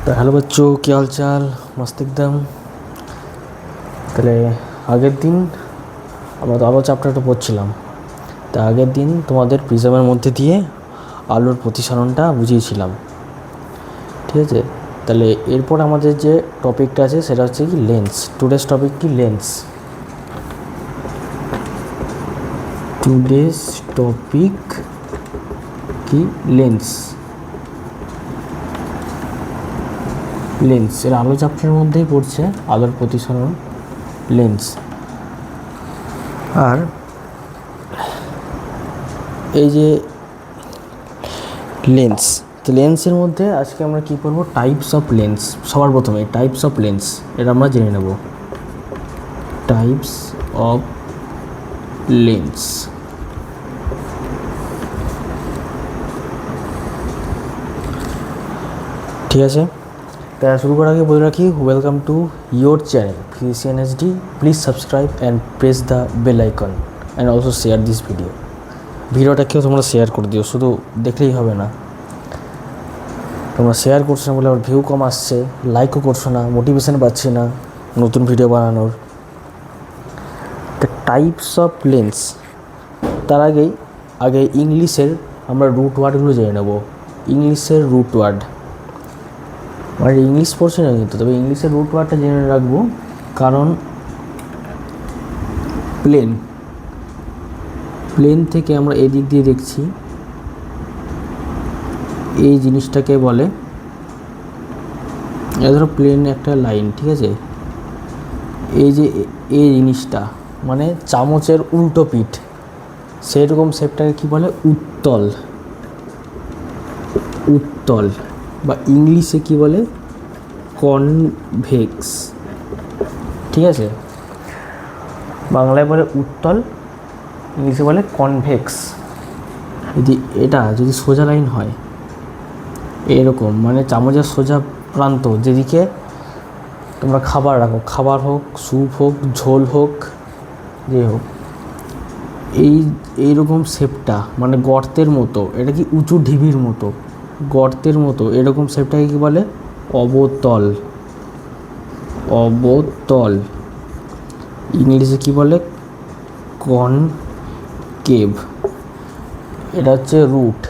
Hello बच्चों, क्या हाल चाल। मस्त एकदम। তাহলে আগের দিন আমরা তো আলো চ্যাপ্টারটা পড়ছিলাম। তা আগের দিন তোমাদের প্রিজমের মধ্যে দিয়ে আলোর প্রতিসরণটা বুঝিয়েছিলাম, ঠিক আছে। তাহলে এরপর আমাদের যে টপিকটা আছে সেটা হচ্ছে কি লেন্স। টুডেস টপিক কি লেন্স। টুডেস টপিক কি লেন্স। লেন্স এর আলো চ্যাপ্টারের মধ্যেই পড়ছে আলোর প্রতিসরণ, লেন্স। আর এই যে লেন্স, তো লেন্সের মধ্যে আজকে আমরা কী করবো, টাইপস অফ লেন্স। সবার প্রথমে টাইপস অফ লেন্স এটা আমরা জেনে নেব। Types of lens. ঠিক আছে, তা শুরু করার আগে বলে রাখি, welcome to your channel physician HD. Please subscribe and press the bell icon and also share this video. ভিডিওটাকেও তোমরা শেয়ার করে দিও, শুধু দেখলেই হবে না। তোমরা শেয়ার করছো না বলে আবার ভিউ কম আসছে, লাইকও করছো না, মোটিভেশন পাচ্ছি না নতুন ভিডিও বানানোর। The types of lens. তার আগে ইংলিশের আমরা রুট ওয়ার্ডগুলো জেনে নেব। ইংলিশের রুট ওয়ার্ড, মানে ইংলিশ পড়ছি না কিন্তু, তবে ইংলিশের রুট ওয়ার্ডটা জেনে রাখবো। কারণ প্লেন থেকে আমরা এদিক দিয়ে দেখছি, এই জিনিসটাকে বলে, ধরো প্লেন একটা লাইন, ঠিক আছে। এই যে এই জিনিসটা মানে চামচের উল্টো পিঠ, সেই রকম শেপটাকে কী বলে, উত্তল। উত্তল বা ইংলিশে কী বলে, কনভেক্স। ঠিক আছে, বাংলায় বলে উত্তল, ইংলিশে বলে কনভেক্স। যদি সোজা লাইন হয় এরকম, মানে চামচের সোজা প্রান্ত যেদিকে তোমরা খাবার রাখো, খাবার হোক, স্যুপ হোক, ঝোল হোক, যে হোক, এইরকম শেপটা মানে গর্তের মতো, এটা কি উঁচু ঢিবির মতো, গর্তের মতো এরকম শেপটাকে কী বলে, অবতল। অবতল ইংলিশে কী বলে, কনকেভ। এটা হচ্ছে রুট,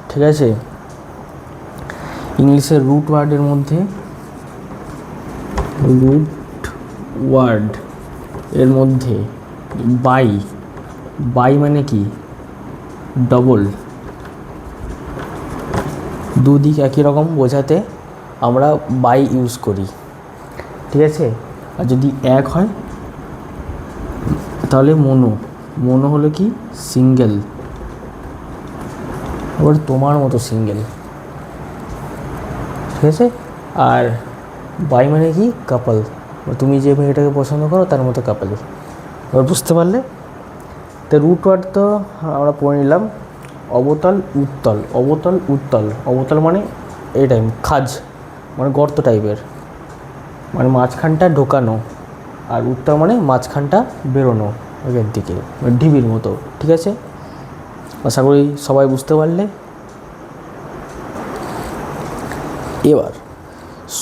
ঠিক আছে। ইংলিশের রুট ওয়ার্ডের মধ্যে, রুট ওয়ার্ড এর মধ্যে বাই মানে কি, ডবল। দুদিক একই রকম বোঝাতে আমরা বাই ইউজ করি, ঠিক আছে। আর যদি এক হয় তাহলে মনো হলো কি, সিঙ্গেল। আবার তোমার মতো সিঙ্গেল, ঠিক আছে। আর বাই মানে কি, কাপল, তুমি যে মেয়েটাকে পছন্দ করো তার মতো কাপল। এবার বুঝতে পারলে। তো রুট ওয়ার্ড তো আমরা পড়ে নিলাম। অবতল উত্তল, অবতল উত্তল। অবতল মানে এই টাইপ খাজ, মানে গর্ত টাইপের, মানে মাঝখানটা ঢোকানো। আর উত্তল মানে মাঝখানটা বেরোনো আগের দিকে, মানে ঢিবির মতো, ঠিক আছে। আশা করি সবাই বুঝতে পারলে। এবার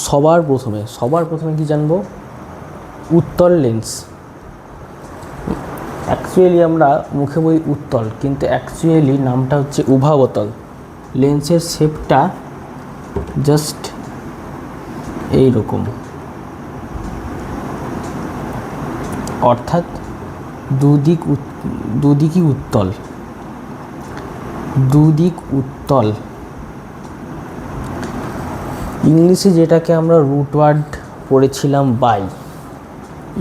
সবার প্রথমে কি জানবো, উত্তল লেন্স। অ্যাকচুয়ালি আমরা মুখে বলি উত্তল, কিন্তু অ্যাকচুয়ালি নামটা হচ্ছে উভাবতল। লেন্সের শেপটা জাস্ট এই রকম, অর্থাৎ দুদিকই উত্তল। দুদিক উত্তল। ইংলিশে যেটাকে আমরা রুট ওয়ার্ড পড়েছিলাম বাই,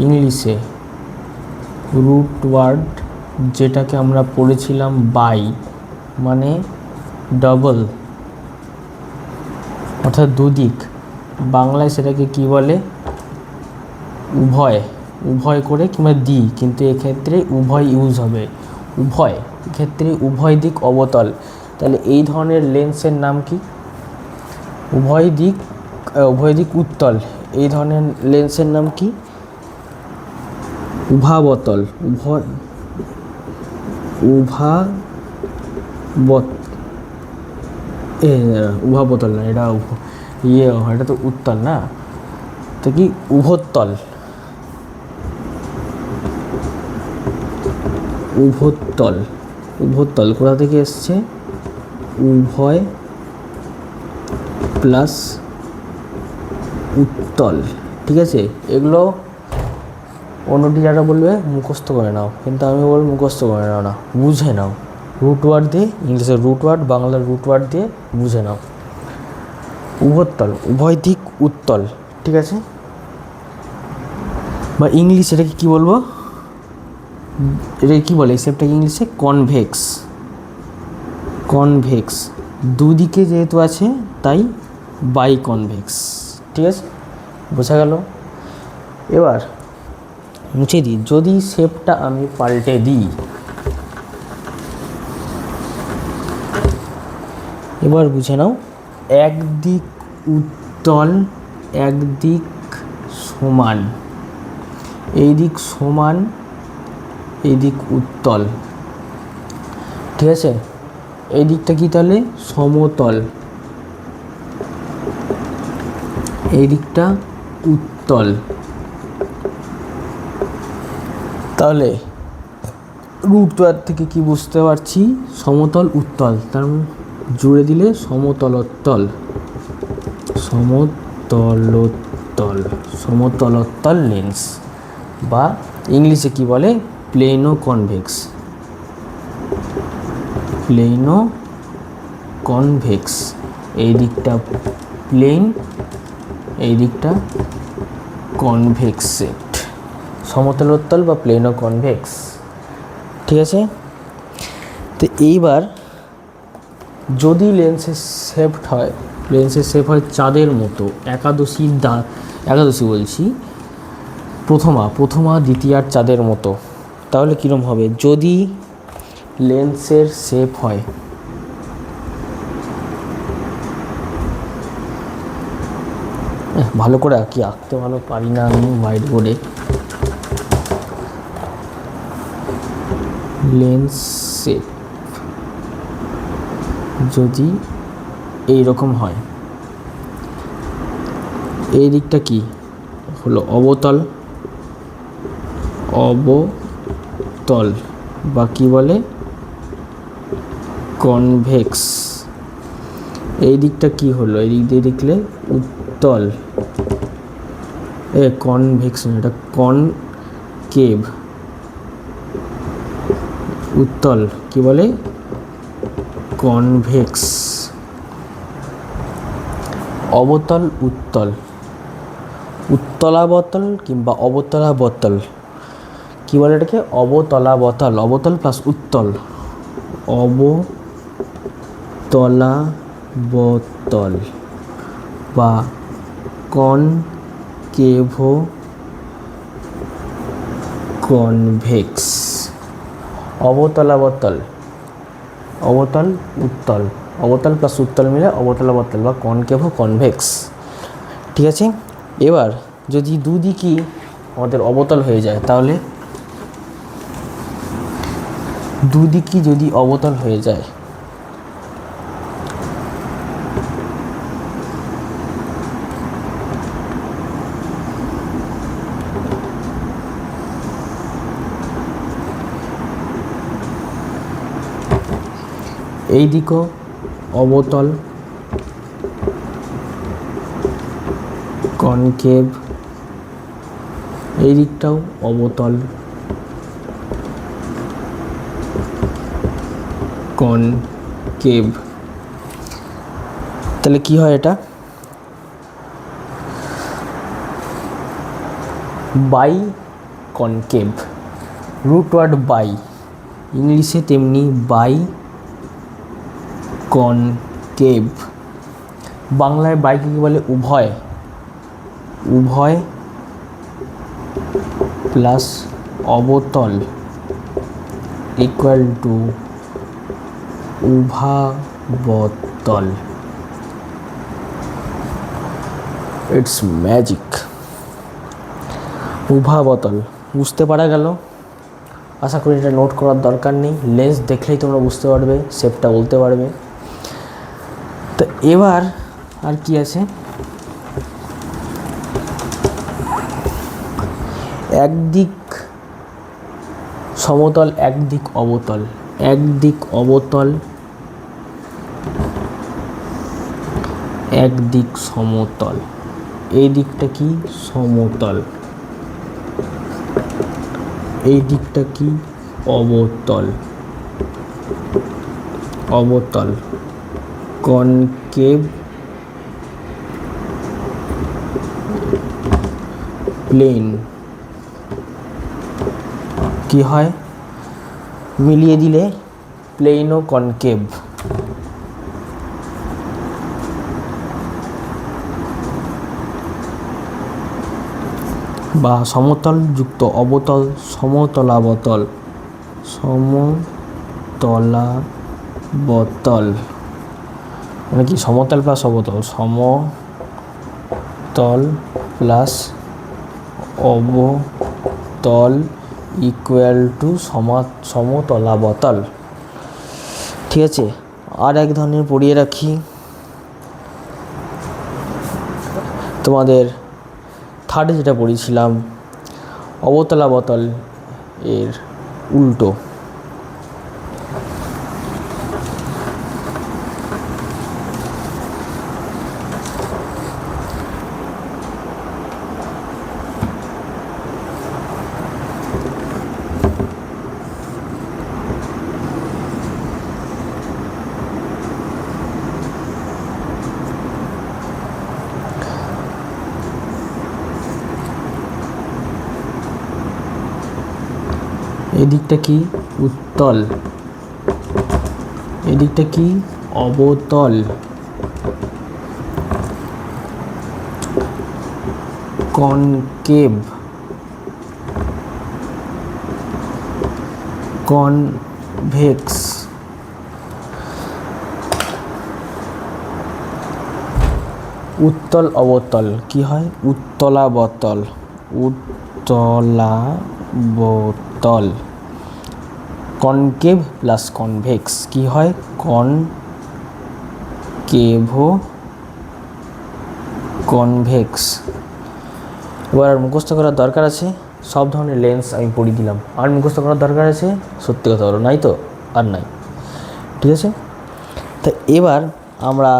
ইংলিশে রুট ওয়ার্ড যেটাকে আমরা পড়েছিলাম বাই মানে ডবল, অর্থাৎ দুদিক। বাংলায় সেটাকে কি বলে, উভয় করে কিংবা কিন্তু এক্ষেত্রে উভয় ইউজ হবে। উভয় ক্ষেত্রে উভয় দিক অবতল। তাহলে এই ধরনের লেন্সের নাম কি, উভয় দিক উত্তল। এই ধরনের লেন্সের নাম কি, উভাবতল। উভাবতল না, এটা এটা তো উত্তল না, তো কি উভত্তল, উভত্তল, উভত্তল কোথা থেকে এসছে, উভয় প্লাস উত্তল, ঠিক আছে। এগুলো অন্য টিচাররা বলবে মুখস্থ করে নাও, কিন্তু আমি বলবো মুখস্থ করে নাও না, বুঝে নাও, রুট ওয়ার্ড দিয়ে, ইংলিশের রুট ওয়ার্ড, বাংলার রুট ওয়ার্ড দিয়ে বুঝে নাও। উভত্তল, উভয় দিক উত্তল, ঠিক আছে। বা ইংলিশ এটাকে কী বলবো, এটাকে কী বলে, এই শেপটাকে ইংলিশে কনভেক্স, কনভেক্স, দুদিকে যেহেতু আছে তাই বাই কনভেক্স, ঠিক আছে, বোঝা গেল। এবার মুছে দিই, যদি শেপটা আমি পাল্টে দিই, এবার বুঝে নাও, একদিক উত্তল, একদিক সমান, এই দিক সমান, এই দিক উত্তল, ঠিক আছে। এই দিকটা কি তাহলে সমতল, এই দিকটা উত্তল, তাহলে রুট ওয়ার্ড থেকে কি বুঝতে পারছি, সমতল উত্তল, তার জুড়ে দিলে সমতলোত্তল, সমতলোত্তল, সমতলোত্তল লেন্স, বা ইংলিশে কি বলে প্লেনো কনভেক্স, প্লেনো কনভেক্স, এই দিকটা প্লেন, এই দিকটা কনভেক্স সেট, সমতলোত্তল বা প্লেনো কনভেক্স, ঠিক আছে। তো এইবার যদি লেন্সের শেপ হয়, লেন্সের শেপ হয় চাঁদের মতো, একাদশী বলছি, প্রথমা দ্বিতীয়ার চাঁদের মতো, তাহলে কীরকম হবে, যদি লেন্সের শেপ হয়, ভালো করে আঁকতে ভালো পারি না আমি হোয়াইট বোর্ডে, লেন্স শেপ যদি এই রকম হয়, এই দিকটা কি হলো অবতল, অবতল বা কি বলে কনভেক্স, এই দিকটা কি হলো, এই দিক দিয়ে দেখলে উত্তল, কনভেক্স না, এটা কনকেভ, উত্তল কি বলে কনভেক্স, অবতল উত্তল, উত্তলাবতল কিংবা অবতলাবতল, কি বলে এটাকে অবতলাবতল, অবতল প্লাস উত্তল, অবতলাবতল বা কনকেভো কনভেক্স, অবতলাবতল, অবতল উত্তল, অবতল প্লাস উত্তল মিলে অবতলাবতল বা কনকেভো কনভেক্স, ঠিক আছে। এবার যদি দুদিকই আমাদের অবতল হয়ে যায়, তাহলে দুদিকই যদি অবতল হয়ে যায়, এই দিকও অবতল কনকেভ, এই দিকটাও অবতল কনকেভ, তাহলে কি হয় এটা biconcave, root word bi, ইংলিশে তেমনি বাই কনকেভ, বাংলায় বাইকে কি বলে উভয়, উভয় প্লাস অবতল ইকুয়াল টু উভাবতল, ইটস ম্যাজিক। উভাবতল বুঝতে পারা গেল, আশা করি এটা নোট করার দরকার নেই, লেন্স দেখলেই তোমরা বুঝতে পারবে, শেপটা বলতে পারবে। তো এবার আর কি আছে, একদিক সমতল, একদিক অবতল, একদিক অবতল, একদিক সমতল। এই দিকটা কি? সমতল। এই দিকটা কি? অবতল। অবতল। কনকেভ প্লেন কি হয়? মিলিয়ে দিলে প্লেন ও কনকেভ। বা সমতল যুক্ত অবতল, সমতলাবতল, সমতলাবতল মানে কি? সমতল প্লাস অবতল, সমতল প্লাস অবতল ইকুয়াল টু সমতলাবতল। ঠিক আছে, আর এক ধরনের পড়িয়ে রাখি তোমাদের থার্ডে যেটা পড়েছিলাম, অবতলাবতল এর উল্টো। এদিকটা কি? উত্তল। এদিকটা কি? অবতল। Concave, convex. উত্তল অবতল কি হয়? উত্তলাবতল। উত্তলাবতল। কনকেভ প্লাস কনভেক্স কি হয়? Concavo convex. এবার আর মুখস্থ করার দরকার আছে? সব ধরনের লেন্স আমি পড়িয়ে দিলাম, আর মুখস্থ করার দরকার আছে? সত্যি কথা বলো, নাই তো? আর নাই। ঠিক আছে, তা এবার আমরা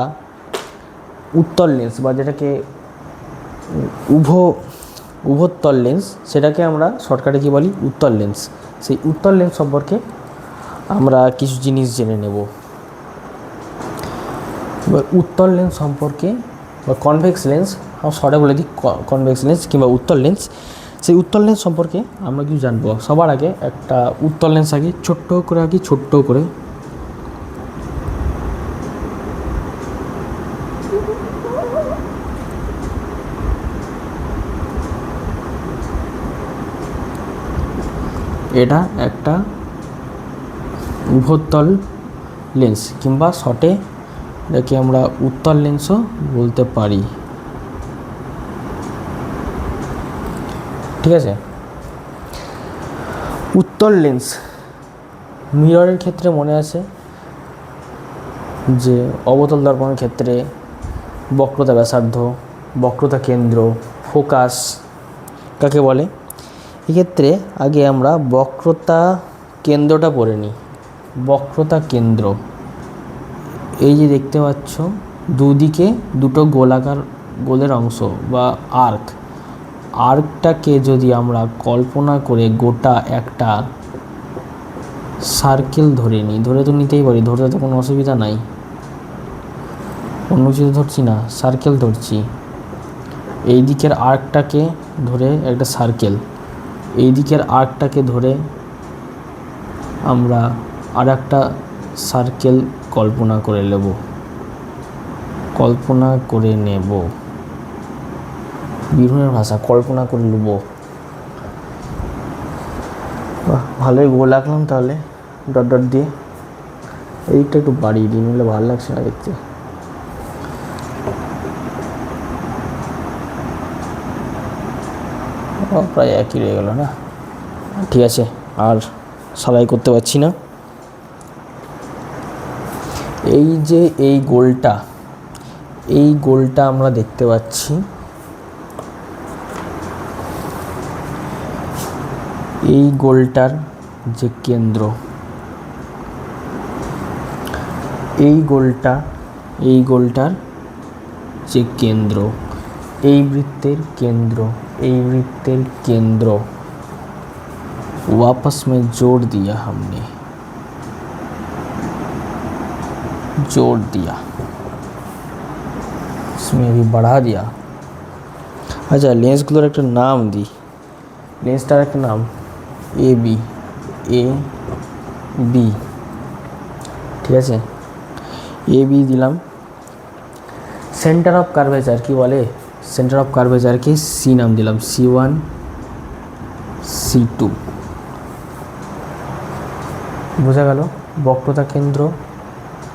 উত্তল লেন্স বা যেটাকে উভোত্তল লেন্স, সেটাকে আমরা শর্টকাটে কী বলি? উত্তল লেন্স। সেই উত্তল লেন্স সম্পর্কে আমরা কিছু জিনিস জেনে নেব। এবার উত্তল লেন্স সম্পর্কে বা কনভেক্স লেন্স, আমরা শর্টে বলে দিই কনভেক্স লেন্স কিংবা উত্তল লেন্স। সেই উত্তল লেন্স সম্পর্কে আমরা কিছু জানবো। সবার আগে একটা উত্তল লেন্স আগে ছোট্ট করে আঁকি, ছোট্ট করে। এটা একটা উভোত্তল লেন্স কিংবা শর্টে এটাকে আমরা উত্তল লেন্সও বলতে পারি। ঠিক আছে, উত্তল লেন্স মিররের ক্ষেত্রে মনে আছে যে অবতল দর্পণের ক্ষেত্রে বক্রতা ব্যাসার্ধ, বক্রতা কেন্দ্র, ফোকাস কাকে বলে? এক্ষেত্রে আগে আমরা বক্রতা কেন্দ্রটা পড়ে নিই। বক্রতা কেন্দ্র, এই যে দেখতে পাচ্ছ দুদিকে দুটো গোলাকার গোলের অংশ বা আর্ক, আর্কটাকে যদি আমরা কল্পনা করে গোটা একটা সার্কেল ধরে নিই, ধরে তো নিতেই পারি, ধরতে তো কোনো অসুবিধা নাই, অন্য কিছু ধরছি না, সার্কেল ধরছি। এই দিকের আর্কটাকে ধরে একটা সার্কেল, এই দিকের আর্কটাকে ধরে আমরা আর একটা সার্কেল কল্পনা করে নেব, কল্পনা করে নেব, বিরূহের ভাষা কল্পনা করে নেব। ভালোই গোল আঁকলাম তাহলে ডট ডট দিয়ে। এইটা একটু বাড়িয়ে দিই, নিলে ভালো লাগছে না দেখতে। প্রায় একই রয়ে গেল না? ঠিক আছে, আর সারাই করতে পারছি না। এই যে এই গোলটা, এই গোলটা আমরা দেখতে পাচ্ছি, এই গোলটার যে কেন্দ্র, এই গোলটার যে কেন্দ্র, এই বৃত্তের কেন্দ্র, এই বৃত্তের কেন্দ্র वापस में जोड़ दिया हमने, जोड़ दिया, इसमें भी बढ़ा दिया। अच्छा লেন্সগুলোর একটা নাম দিই, লেন্সটার একটা নাম এ বি, ঠিক আছে, এ বি দিলাম। সেন্টার অফ কার্ভেচার কি বলে, সেন্টার অফ কার্ভেচারকে সি নাম দিলাম, C1 C2। বোঝা গেল, বক্রতা কেন্দ্র,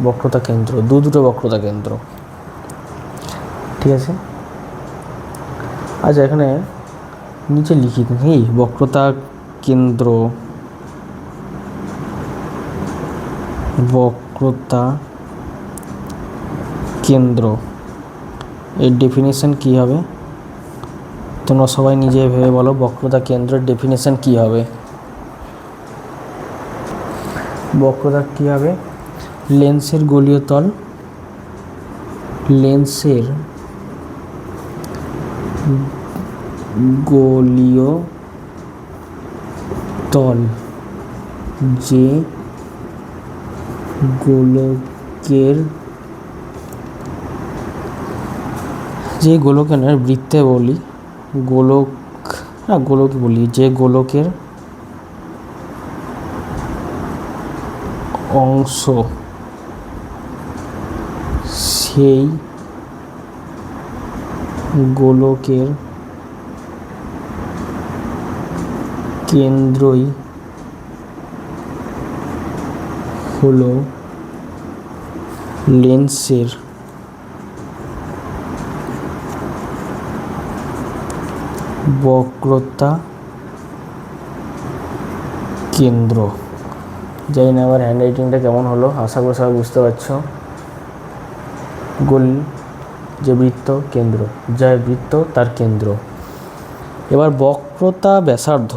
বক্রতা কেন্দ্র, দুটো বক্রতা কেন্দ্র, ঠিক আছে। আচ্ছা এখানে নিচে লিখি কি, বক্রতা কেন্দ্র, বক্রতা কেন্দ্র এর ডেফিনেশন কী হবে, তোমরা সবাই নিজে ভেবে বলো, বক্রতা কেন্দ্রের ডেফিনেশন কী হবে। বক্রতা কী হবে, লেন্সের গোলীয় তল, লেন্সের গোলীয় তল যে গোলকের, যে গোলকের বৃত্তে বলি, গোলক বলি, যে গোলকের অংশ সেই গোলকের কেন্দ্রই হলো লেন্সের বক্রতা কেন্দ্র। জানি না আমার হ্যান্ডরাইটিংটা কেমন হলো, আশা করি সবাই বুঝতে পারছো। গোল যে বৃত্ত কেন্দ্র, যা বৃত্ত তার কেন্দ্র। এবার বক্রতা ব্যাসার্ধ,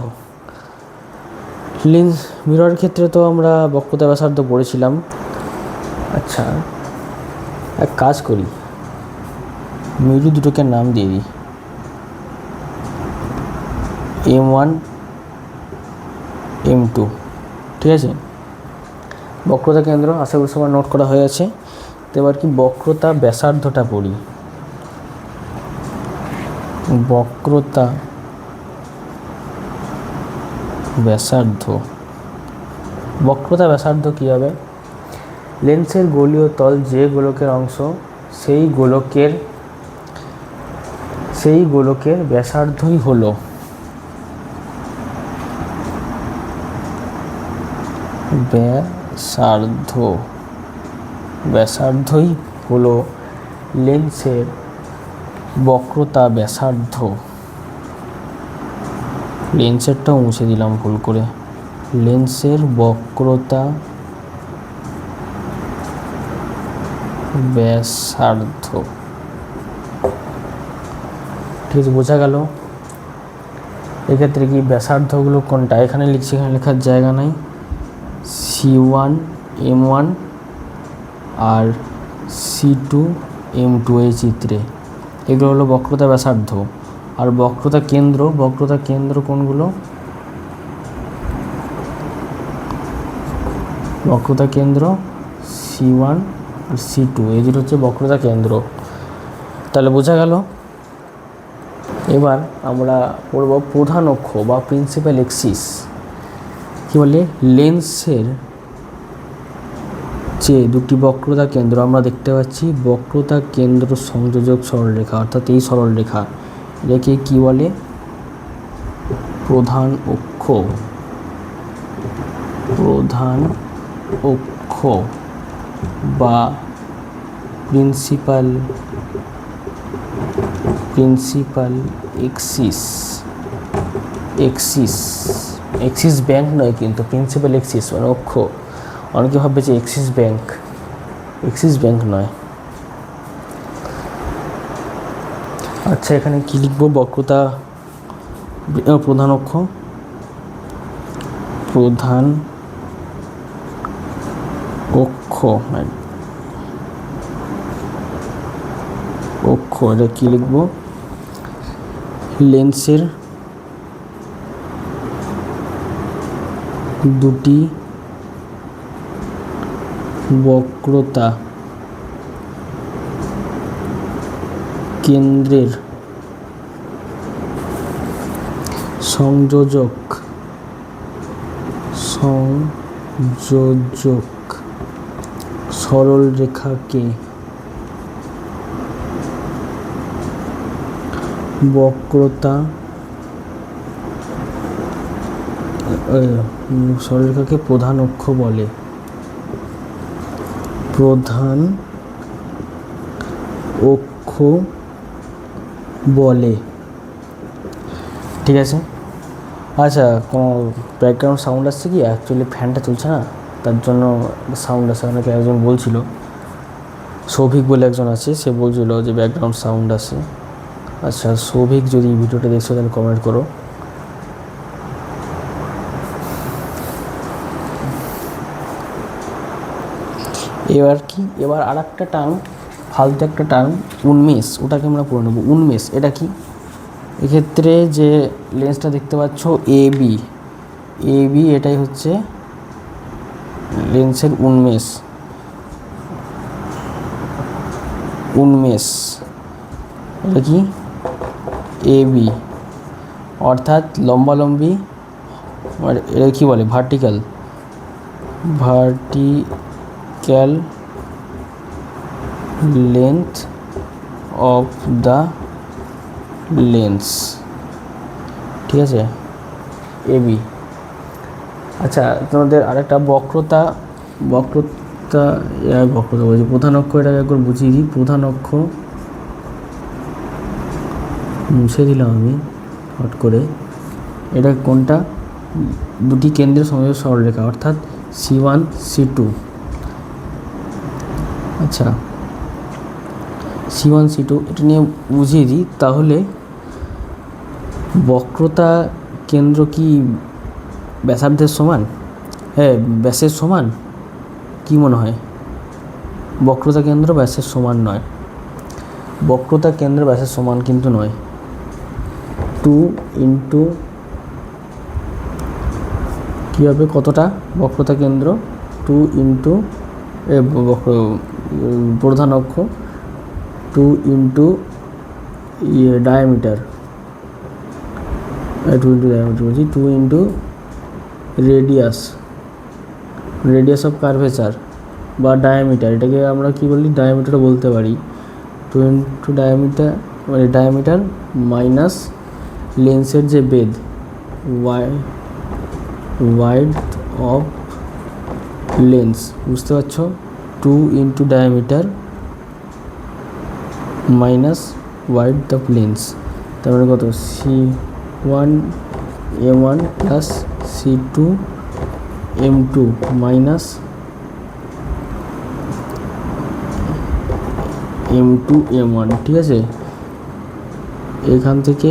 লেন্স মিররের ক্ষেত্রে তো আমরা বক্রতা ব্যাসার্ধ পড়েছিলাম। আচ্ছা এক কাজ করি, মেরু দুটোকে নাম দিয়ে দিই, M1 M2, ঠিক আছে। বক্রতা কেন্দ্র আশা করি সবার নোট করা হয়ে আছে। তো এবার কি বক্রতা ব্যাসার্ধটা পড়ি, বক্রতা ব্যাসার্ধ, বক্রতা ব্যাসার্ধ কী হবে, লেন্সের গোলীয় তল যে গোলকের অংশ সেই গোলকের ব্যাসার্ধই হলো ব্যাসার্ধই হলো লেন্সের বক্রতা ব্যাসার্ধ। লেন্সেরটাও মুছে দিলাম ভুল করে, লেন্সের বক্রতা ব্যাসার্ধ, ঠিক আছে, বোঝা গেল। এক্ষেত্রে কি ব্যাসার্ধগুলো কোনটা, এখানে লিখছি, এখানে লেখার জায়গা নাই, C1 M1 আর C2 M2 এই চিত্রে, এগুলো হলো বক্রতা ব্যাসার্ধ। আর বক্রতা কেন্দ্র কোনগুলো, বক্রতা কেন্দ্র C1 আর C2, এই দুটো হচ্ছে বক্রতা কেন্দ্র। তাহলে বোঝা গেল। এবার আমরা পড়ব প্রধান অক্ষ বা প্রিন্সিপাল এক্সিস। কী বলে, লেন্সের যে দুটি বক্রতা কেন্দ্র আমরা দেখতে পাচ্ছি, বক্রতা কেন্দ্র সংযোজক সরলরেখা, অর্থাৎ এই সরলরেখা, এটাকে কী বলে, প্রধান অক্ষ, প্রধান অক্ষ বা প্রিন্সিপাল এক্সিস। এক্সিস ব্যাংক নয় কিন্তু, প্রিন্সিপাল এক্সিস মানে অক্ষ। অনেকে ভাববে যে এক্সিস ব্যাংক নয়। আচ্ছা এখানে কি লিখবো, বক্রতা প্রধান অক্ষ, প্রধান অক্ষ এটা কি লিখবো? লেন্সের দুটি বক্রতা কেন্দ্রের সংযোজক সরল রেখাকে বক্রতা সরলরেখাকে প্রধান অক্ষ বলে। প্রধান অক্ষ বলে। ঠিক আছে। আচ্ছা, কোনো ব্যাকগ্রাউন্ড সাউন্ড আসছে কি? অ্যাকচুয়ালি ফ্যানটা চলছে না, তার জন্য সাউন্ড আসছে। আমাকে একজন বলছিল, সৌভিক বলে একজন আছে, সে বলছিল যে ব্যাকগ্রাউন্ড সাউন্ড আসে। আচ্ছা, সৌভিক যদি ভিডিওটা দেখছো তাহলে কমেন্ট করো। এবার আর একটা টার্ম, ফালতু একটা টার্ম, উন্মেষ, ওটাকে আমরা পড়ে নেব। উন্মেষ এটা কি? এক্ষেত্রে যে লেন্সটা দেখতে পাচ্ছ এ বি, এটাই হচ্ছে লেন্সের উন্মেষ। এটা কি? এ বি, অর্থাৎ লম্বালম্বি, এটা কি বলে? Vertical length of the lens. ঠিক আছে, এ বি। আচ্ছা, তোমাদের আরেকটা বক্রতা বলছি, প্রধান অক্ষ, এটাকে একবার বুঝিয়ে দিই। প্রধান অক্ষ মুছে দিলাম আমি হট করে। এটা কোনটা? দুটি কেন্দ্রের সংযোজক সরলরেখা, অর্থাৎ C1 C2। আচ্ছা, C1 C2 এটা নিয়ে বুঝিয়ে দিই তাহলে। বক্রতা কেন্দ্র কি ব্যাসার্ধের সমান? হ্যাঁ, ব্যাসের সমান। কি মনে হয়? বক্রতা কেন্দ্র ব্যাসের সমান নয়। বক্রতা কেন্দ্র ব্যাসের সমান কিন্তু নয়। 2 ইন্টু কী হবে? কতটা বক্রতা কেন্দ্র? 2 ইন্টু প্রধান অক্ষ, 2 ইন্টু ডায়ামিটার, 2 ইন্টু ডায়ামিটার বলছি, 2 ইন্টু রেডিয়াস অফ কার্ভেচার বা ডায়ামিটার। এটাকে আমরা কি বলি? ডায়ামিটার বলতে পারি। 2 ইন্টু ডায়ামিটার, মানে ডায়ামিটার মাইনাস লেন্সের যে বেধ, ওয়াইড অফ লেন্স, বুঝতে পারছো? 2 into diameter minus wide of lens, তারপরে কত? C1 M1 plus C2 M2 minus M2 M1। ঠিক আছে, এখান থেকে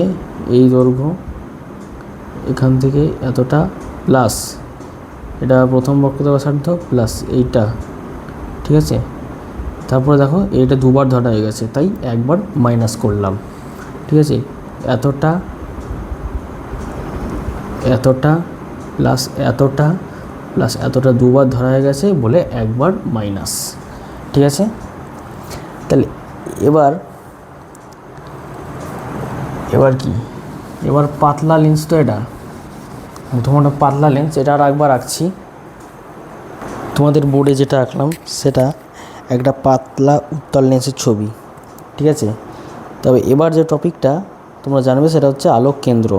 এই দৈর্ঘ্য, এখান থেকে এতটা, প্লাস এটা প্রথম বক্রতা ব্যাসার্ধ প্লাস এইটা। ঠিক আছে, তারপরে দেখো এইটা দুবার ধরা হয়ে গেছে, তাই একবার মাইনাস করলাম। ঠিক আছে, এতটা প্লাস এতটা দুবার ধরা হয়ে গেছে বলে একবার মাইনাস। ঠিক আছে, তাহলে এবার কি? এবার পাতলা লেন্স, তো এটা প্রথমটা পাতলা লেন্স, এটা আর একবার আঁকছি। তোমাদের বোর্ডে যেটা আঁকলাম সেটা একটা পাতলা উত্তল লেন্সের ছবি। ঠিক আছে, তবে এবার যে টপিকটা তোমরা জানবে সেটা হচ্ছে আলোক কেন্দ্র।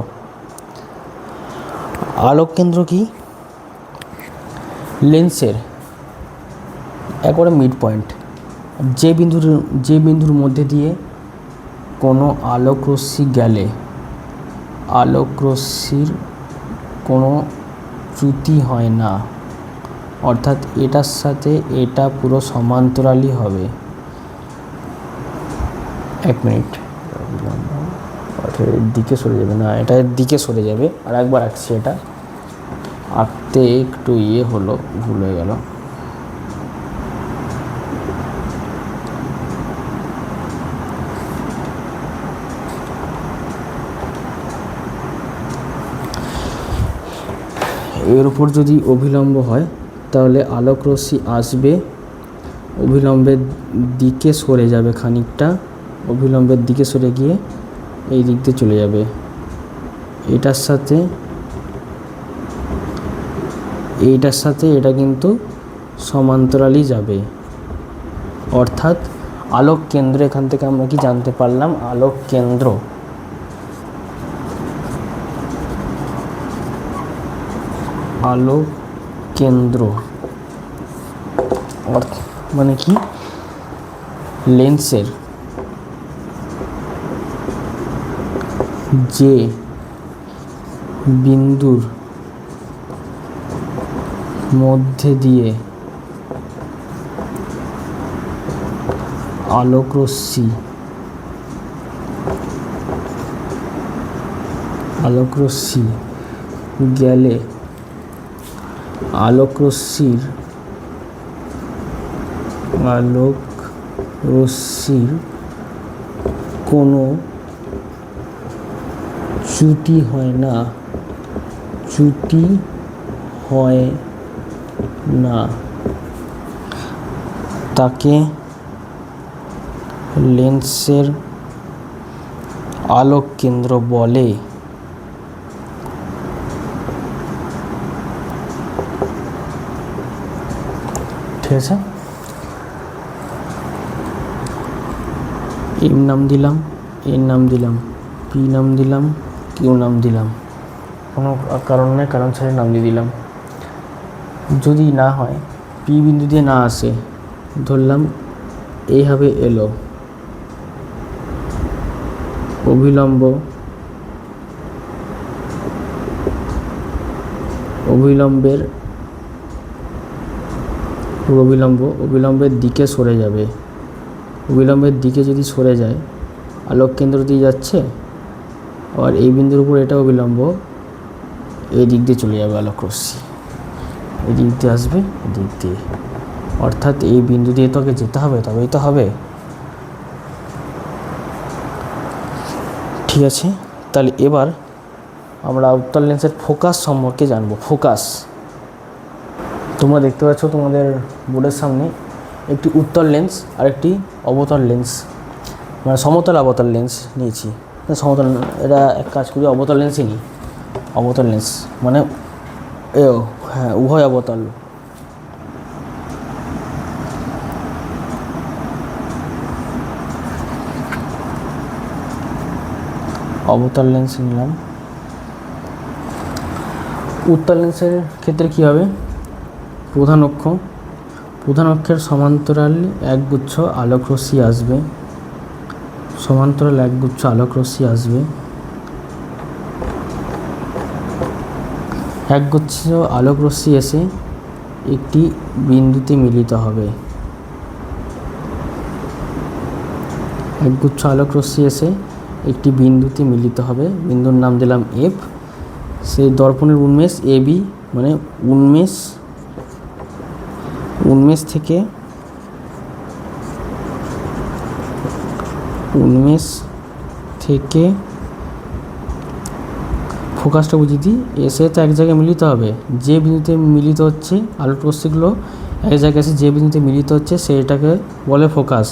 আলোক কেন্দ্র কি? লেন্সের একবারে মিড পয়েন্ট, যে বিন্দুর মধ্যে দিয়ে কোনো আলোকরশ্মি গেলে আলোকরশ্মির কোনো চ্যুতি হয় না, অর্থাৎ এটার সাথে এটা পুরো সমান্তরালই হবে। এক মিনিট, এর দিকে সরে যাবে না, এটা এর দিকে সরে যাবে। আর একবার আঁকছি, এটা আঁকতে একটু হলো, ভুল হয়ে গেল। এর উপর যদি অভিলম্ব হয় তাহলে আলোক রশ্মি আসবে, অভিলম্বের দিকে সরে যাবে খানিকটা, অভিলম্বের দিকে সরে গিয়ে এই দিক দিয়ে চলে যাবে, এইটার সাথে এটা কিন্তু সমান্তরালই যাবে। অর্থাৎ আলোক কেন্দ্র, এখান থেকে আমরা কি জানতে পারলাম, আলোক কেন্দ্র মানে কি, লেন্সের যে বিন্দুর মধ্যে দিয়ে আলোক রশ্মি গেলে আলোক রশ্মির কোনো চ্যুতি হয় না, তাকে লেন্সের আলোক কেন্দ্র বলে। ঠিক আছে, এম নাম দিলাম, এর নাম দিলাম, পি নাম দিলাম, কিউ নাম দিলাম, কোনো কারণ নেই, কারণ ছাড়া নাম দিয়ে দিলাম। যদি না হয়, পি বিন্দু দিয়ে না আসে, ধরলাম এইভাবে এলো, অভিলম্বের দিকে সরে যাবে, অভিলম্বের দিকে যদি সরে যায়, আলোক কেন্দ্র দিয়ে যাচ্ছে, আর এই বিন্দুর উপর এটা অভিলম্ব, এই দিক দিয়ে চলে যাবে আলোক রশ্মি, এই দিক দিয়ে আসবে, এই দিক দিয়ে, অর্থাৎ এই বিন্দু দিয়ে তোকে যেতে হবে, তবেই তো হবে। ঠিক আছে, তাহলে এবার আমরা উত্তল লেন্সের ফোকাস সম্পর্কে জানবো। ফোকাস, তোমরা দেখতে পাচ্ছ তোমাদের বোর্ডের সামনে একটি উত্তল লেন্স আর একটি অবতল লেন্স, মানে সমতল অবতল লেন্স নিয়েছি। সমতল, এটা এক কাজ করি, অবতল লেন্সই নিই। অবতল লেন্স মানে হ্যাঁ, উভয় অবতল। অবতল লেন্স নিলাম। উত্তল লেন্সের ক্ষেত্রে কী হবে, প্রধান অক্ষের সমান্তরাল একগুচ্ছ আলোক রশ্মি আসবে, একগুচ্ছ আলোক রশ্মি এসে একটি বিন্দুতে মিলিত হবে, বিন্দুর নাম দিলাম এফ। সেই দর্পণের উন্মেষ এ বি, মানে উন্মেষ থেকে ফোকাসটা বুঝিয়ে দিই, এসে তো এক জায়গায় মিলিত হবে, যে বিন্দুতে মিলিত হচ্ছে আলোক রশ্মিগুলো এক জায়গায় এসে যে বিন্দুতে মিলিত হচ্ছে সেটাকে বলে ফোকাস।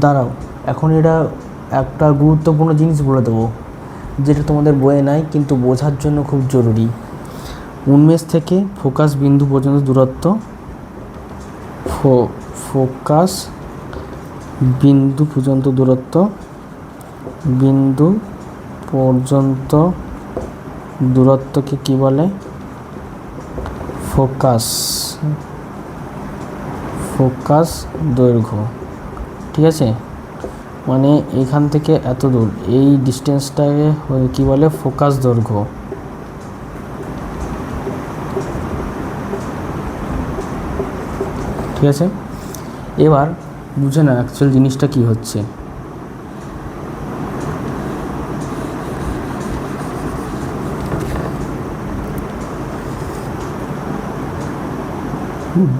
দাঁড়াও, এখন এটা একটা গুরুত্বপূর্ণ জিনিস বলে দেবো, যেটা তোমাদের বইয়ে নাই কিন্তু বোঝার জন্য খুব জরুরি। উন্মেষ থেকে ফোকাস বিন্দু পর্যন্ত দূরত্ব, ফোকাস বিন্দু পর্যন্ত দূরত্বকে কি বলে, ফোকাস দৈর্ঘ্য। ঠিক আছে, মানে এখান থেকে এত দূর, এই ডিস্টেন্সটাকে কি বলে, ফোকাস দৈর্ঘ্য। ঠিক আছে, এবার বুঝে না অ্যাকচুয়াল জিনিসটা কি হচ্ছে।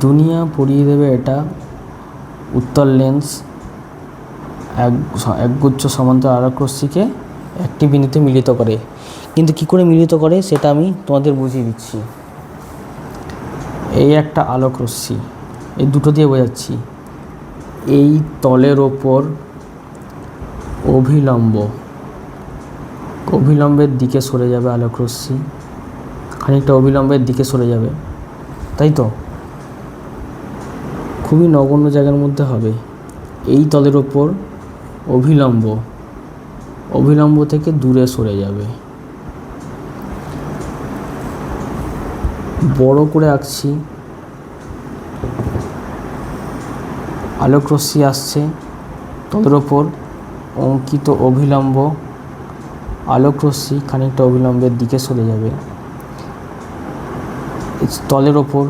দুনিয়া পড়িয়ে দেবে এটা উত্তর লেন্স একগুচ্ছ সমান্তরাল আলোক রশ্মিকে একটি বিন্দুতে মিলিত করে। কিন্তু কী করে মিলিত করে সেটা আমি তোমাদের বুঝিয়ে দিচ্ছি। এই একটা আলোক রশ্মি, এই দুটো দিয়ে বোঝাচ্ছি। এই তলের ওপর অভিলম্বের দিকে সরে যাবে আলোক রশ্মি, খানিকটা অভিলম্বের দিকে সরে যাবে, তাই তো? খুবই নগণ্য জায়গার মধ্যে হবে। এই তলের ওপর অভিলম্ব থেকে দূরে সরে যাবে। বড় করে আঁকছি, আলোক রশ্মি আসছে, তলের ওপর অঙ্কিত অভিলম্ব, আলোক রশ্মি খানিকটা অভিলম্বের দিকে সরে যাবে। তলের ওপর,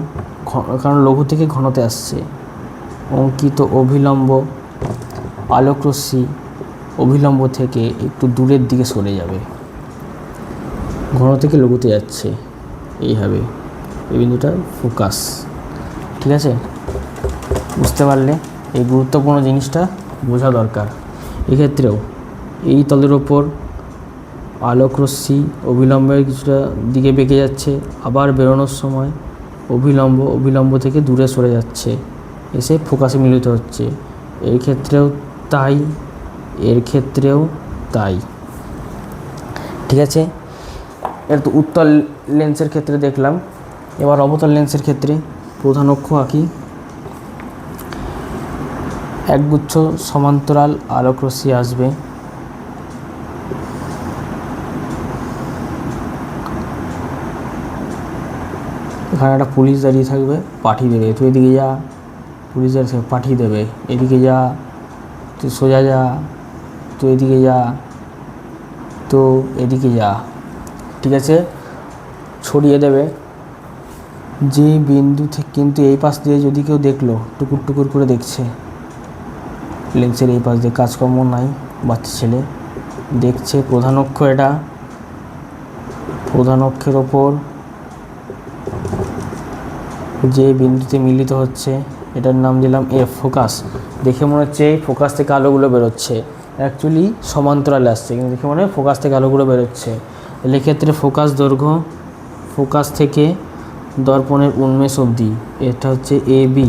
কারণ লঘু থেকে ঘনতে আসছে, অঙ্কিত অভিলম্ব, আলোক রশ্মি অভিলম্ব থেকে একটু দূরের দিকে সরে যাবে, ঘন থেকে লঘুতে যাচ্ছে, এইভাবে। এই বিন্দুটা ফোকাস। ঠিক আছে? বুঝতে পারলে? এই গুরুত্বপূর্ণ জিনিসটা বোঝা দরকার। এক্ষেত্রেও এই তলের ওপর আলোক রশ্মি অভিলম্বের কিছুটা দিকে বেঁকে যাচ্ছে, আবার বেরোনোর সময় অভিলম্ব থেকে দূরে সরে যাচ্ছে, এসে ফোকাসে মিলিত হচ্ছে। এর ক্ষেত্রেও তাই। ঠিক আছে? এটা তো উত্তল লেন্সের ক্ষেত্রে দেখলাম। এবার অবতল লেন্সের ক্ষেত্রে প্রধান অক্ষ আঁকি। একগুচ্ছ সমান্তরাল আলোক রশ্মি আসবে, এখানে একটা পুলিশ দাঁড়িয়ে থাকবে, পাঠিয়ে দেবে, তুই এদিকে যা, পুলিশ দাঁড়িয়ে পাঠিয়ে দেবে, এদিকে যা, তুই সোজা যা, তুই এদিকে যা, তো এদিকে যা। ঠিক আছে? ছড়িয়ে দেবে। যে বিন্দু থেকে, কিন্তু এই পাশ দিয়ে যদি কেউ দেখলো, টুকুর টুকুর করে দেখছে, লেন্সের এই পাশ দিয়ে কাজকর্ম নাই, বাচ্চা ছেলে দেখছে, প্রধান অক্ষ এটা, প্রধান অক্ষের ওপর যে বিন্দুতে মিলিত হচ্ছে এটার নাম দিলাম এফ, ফোকাস। দেখে মনে হচ্ছে ফোকাস থেকে আলোগুলো বেরোচ্ছে, অ্যাকচুয়ালি সমান্তরালে আসছে, কিন্তু দেখে মনে হয় ফোকাস থেকে আলোগুলো বেরোচ্ছে। এক্ষেত্রে ফোকাস দৈর্ঘ্য, ফোকাস থেকে দর্পণের উন্মেষ অবধি, এটা হচ্ছে এ বি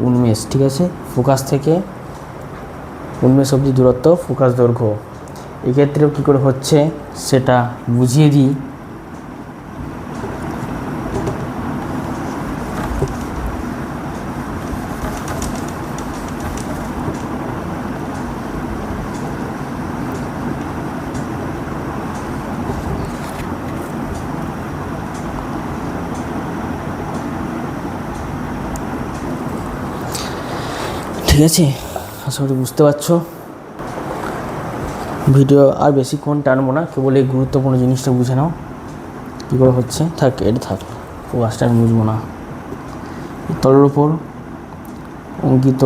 উন্মেষ। ঠিক আছে? ফোকাস থেকে উন্মেষ অবধি দূরত্ব ফোকাস দৈর্ঘ্য। এক্ষেত্রেও কী করে হচ্ছে সেটা বুঝিয়ে দিই। ঠিক আছে? আশা করি বুঝতে পারছো। ভিডিও আর বেশিক্ষণ টানবো না, কেবল এই গুরুত্বপূর্ণ জিনিসটা বুঝে নাও কী করে হচ্ছে। এটা থাক, ফোকাসটা আমি বুঝবো না। তলের ওপর অঙ্কিত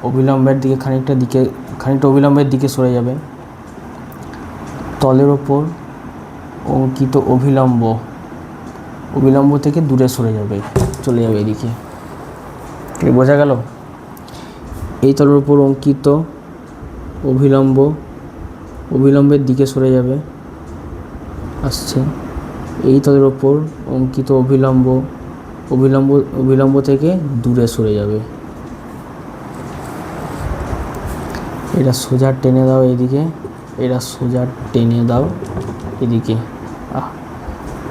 অভিলম্বের দিকে খানিকটা অভিলম্বের দিকে সরে যাবে। তলের ওপর অঙ্কিত অভিলম্ব থেকে দূরে সরে যাবে, চলে যাবে এদিকে। বোঝা গেল? এই তলের উপর অঙ্কিত অভিলম্বের দিকে সরে যাবে, আসছে। এই তলের ওপর অঙ্কিত অভিলম্ব থেকে দূরে সরে যাবে। এটা সোজা টেনে দাও এদিকে, এটা সোজা টেনে দাও এদিকে।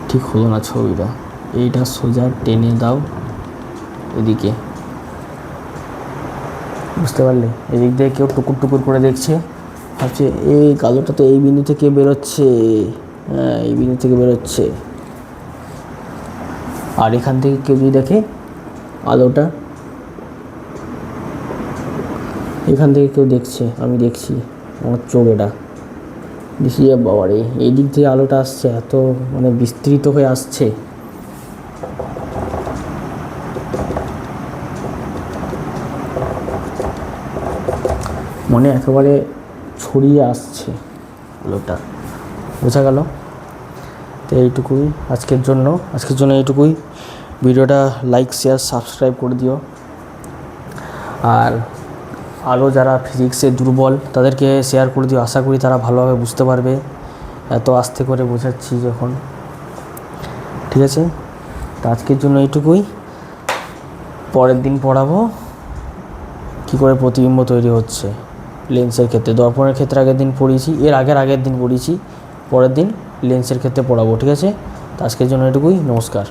ঠিক হলো না ছবিটা। এইটা সোজা টেনে দাও এদিকে। বুঝতে পারলে? এদিক দিয়ে কেউ টুকুর টুকুর করে দেখছে, ভাবছে এই কালোটা তো এই বিন্দু থেকে বেরোচ্ছে, হ্যাঁ এই বিন্দু থেকে বেরোচ্ছে। আর এখান থেকে কেউ যদি দেখে আলোটা, এখান থেকে কেউ দেখছে, আমি দেখছি, আমার চোখ এটা দেখি, বাবারে এই দিক থেকে আলোটা আসছে, এত মানে বিস্তৃত হয়ে আসছে। মনে একেবারে ছড়িয়ে আসছে আলোটা। বোঝা গেল? তো এইটুকুই আজকের জন্য এইটুকুই। ভিডিওটা লাইক শেয়ার সাবস্ক্রাইব করে দিও। আর আরও যারা ফিজিক্সে দুর্বল তাদেরকে শেয়ার করে দিও, আশা করি তারা ভালোভাবে বুঝতে পারবে, এত আস্তে করে বোঝাচ্ছি যখন। ঠিক আছে, তো আজকের জন্য এইটুকুই। পরের দিন পড়াবো কী করে প্রতিবিম্ব তৈরি হচ্ছে লেন্সের ক্ষেত্রে। দর্পণের ক্ষেত্রে আগের দিন পড়িয়েছি, এর আগের দিন পড়িয়েছি, পরের দিন লেন্সের ক্ষেত্রে পড়াবো। ঠিক আছে, তো আজকের জন্য এটুকুই, নমস্কার।